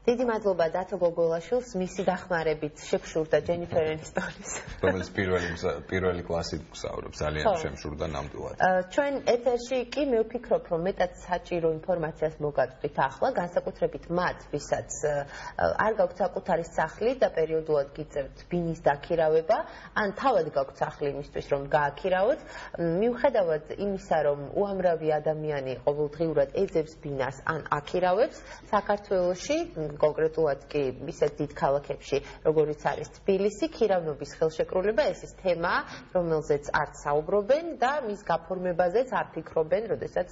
დიდი მადლობა დათო გოგოლაშვილს, მისი დახმარებით შეფშურდა ჯენიფერ ენისტონის. რომელიც პირველი კლასით გვსაუბრობს, ძალიან შემშურდა ნამდვილად. ჩვენ ეთერში კი მე ვფიქრობ, რომ მეტად საჭირო ინფორმაციას მოგაწვით ახლა, განსაკუთრებით მათ, ვისაც არ გაქვთ საკუთარი სახლი და პერიოდულად გიწევთ ბინის დაქირავება, ან თავად გაქვთ სახლი იმისთვის, რომ გააქირავოთ, მიუხედავად იმისა, რომ უამრავი ადამიანი ყოველდღიურად ეძებს ბინას ან აქირავებს, საქართველოში კონკრეტულად კი ისეთ დიდ ქალაქებში, როგორიც არის თბილისი, ქირავნობის ხელშეკრულება ეს ის თემაა, რომელზეც არც საუბრობენ და მის გაფორმებაზეც არ ფიქრობენ, როდესაც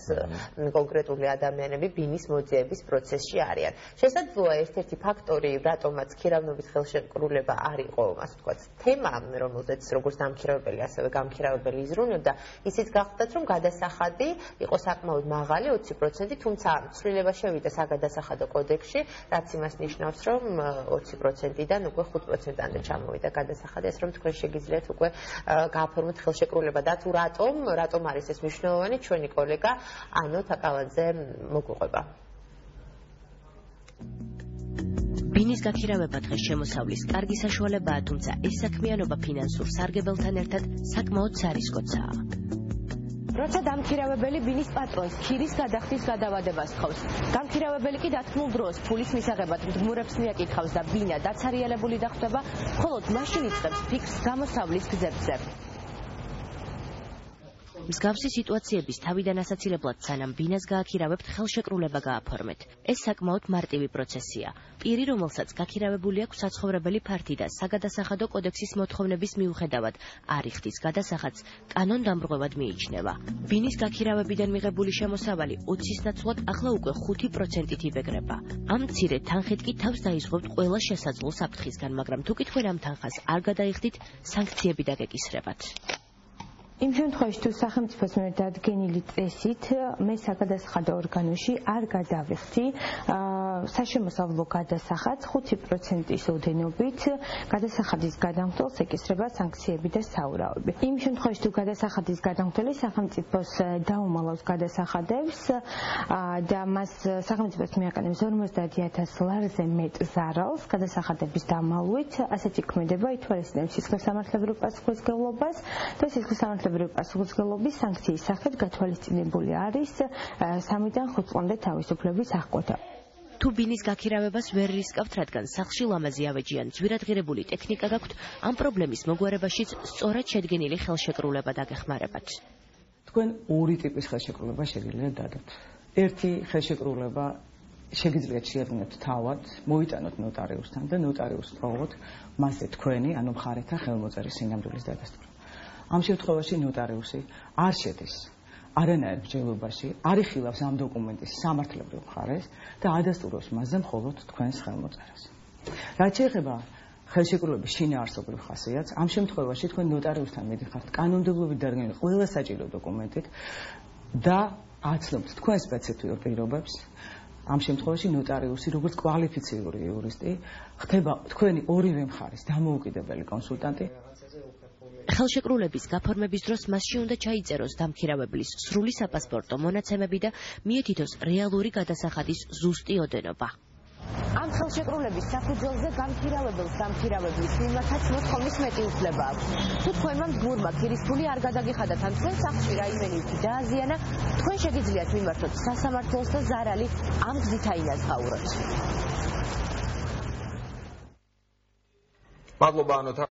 კონკრეტული ადამიანები ბინის მოძიების პროცესში არიან. შესაძლოა ერთ-ერთი ფაქტორი, რატომაც ქირავნობის ხელშეკრულება არ იყო, ასე ვთქვათ, თემა, რომელზეც როგორც დამქირავებელი, ასევე გამქირავებელი იზრუნებდა, ისიც გახდათ, რომ გადასახადი იყო საკმაოდ მაღალი 20%, თუმცა ცვლილება შევიდა საგადასახადო კოდექსში, რაც იმას ნიშნავს, რომ 20%-დან უკვე 5%-მდე ჩამოვიდა გადასახადი, ასე რომ თქვენ შეგიძლიათ უკვე გააფორმოთ ხელშეკრულება და თუ რატომ არის ეს მნიშვნელოვანი, ჩვენი კოლეგა ანო თაკალაძე მოგვიყვება. ბინის გაქირავება დღეს შემოსავლის კარგი საშუალებაა, თუმცა ეს საქმიანობა ფინანსურ სარგებელთან ერთად საკმაოდ სარისკოცაა. როცა დამქირავებელი ბინის პატრონს ქირის გადახდის გადავადებას თხოვს, გამქირავებელი კი დათმულ დროს ფულის მისაღებად მდგმურებს მიაკითხავს და ბინა დაცარიელებული დახვდება, მხოლოდ მაშინ იწყებს ფიქრს გამოსავლის გზებზე. მსგავსი სიტუაციების თავიდან ასაცილებლად სანამ ბინას გააქირავებთ, ხელშეკრულება გააფორმეთ. ეს საკმაოდ მარტივი პროცესია. პირი, რომელსაც გაქირავებული აქვს საცხოვრებელი ფართი და საგადასახადო კოდექსის მოთხოვნების მიუხედავად არ იხდის გადასახადს, კანონდამრღვევად მიიჩნევა. ბინის გაქირავებიდან მიღებული შემოსავალი 20-ის ნაცვლად ახლა უკვე 5%-ით იბეგრება. ამ მცირე თანხით კი თავს დაიზღვევთ ყველა შესაძლო საფრთხისგან, მაგრამ თუ კი თქვენ ამ თანხას არ გადაიხდით, სანქციები დაგეკისრებათ. იმ შემთხვევაში, თუ სახელმწიფოს მიერ დადგენილი წესით მე საგადასახადო ორგანოში არ გადავიხდი საშემოსავლო გადასახადს 5%-ის ოდენობით გადასახადის გადამხდელს ეკისრება სანქციები და საურავები. იმ შემთხვევაში, თუ გადასახადის გადამხდელი სახელმწიფოს დაუმალავს გადასახადებს და მას სახელმწიფოს მიაყენებს 50,000 ლარზე მეტ ზარალს გადასახადების დამალვით, ასეთი ქმედება ითვალისწინებს სისხლისამართლებრივ პასუხისმგებლობას და სისხლისამართლებრივი პასუხისმგებლობის სანქციის სახით გათვალისწინებული არის 3-დან 5 წლამდე თავისუფლების აღკვეთა. თუ ბინის გაქირავებას ვერ რისკავთ, რადგან სახლში ლამაზი ავეჯი ან ძვირადღირებული ტექნიკა გაქვთ, ამ პრობლემის მოგვარებაშიც სწორად შედგენილი ხელშეკრულება დაგეხმარებათ. თქვენ ორი ტიპის ხელშეკრულება შეგიძლიათ დადოთ. ერთი ხელშეკრულება შეგიძლიათ შეადგინოთ თავად, მოიტანოთ ნოტარიუსთან და ნოტარიუსს თხოვოთ მასზე თქვენი, ანუ მხარეთა ხელმოწერის სინამდვილის დადასტურება. ამ შემთხვევაში ნოტარიუსი არ შედის არანაირ მსჯელობაში, არ იხილავს ამ დოკუმენტის სამართლებრივ მხარეს და ადასტურებს მასზე მხოლოდ თქვენს ხელმოწერას. რაც შეეხება ხელშეკრულების შინაარსობრივ ხასიათს, ამ შემთხვევაში თქვენ ნოტარიუსთან მიდიხართ კანონმდებლობით დადგენილი ყველა საჭირო დოკუმენტით და აცნობთ თქვენ სპეციფიურ პირობებს. ამ შემთხვევაში ნოტარიუსი, როგორც კვალიფიციური იურისტი, ხდება თქვენი ორივე მხარის დამოუკიდებელი კონსულტანტი. ხელშეკრულების გაფორმების დროს მასში უნდა ჩაიწეროს დამქირავებლის სრული საპასპორტო მონაცემები და მიეთითოს რეალური გადასახადის ზუსტი ოდენობა. ამ ხელშეკრულების საფუძველზე გამქირავებლის მიმართაც მოთხოვნის მეტი უფლება აქვს. თუ თქვენმა მდგმურმა ქირის ფული არ გადაგიხადათ ან თქვენ სახლში რაიმე ნივთი დააზიანა, თქვენ შეგიძლიათ მიმართოთ სასამართლოს და ზარალი ამ გზით აინაცღაუროთ. მადლობა ანოთა.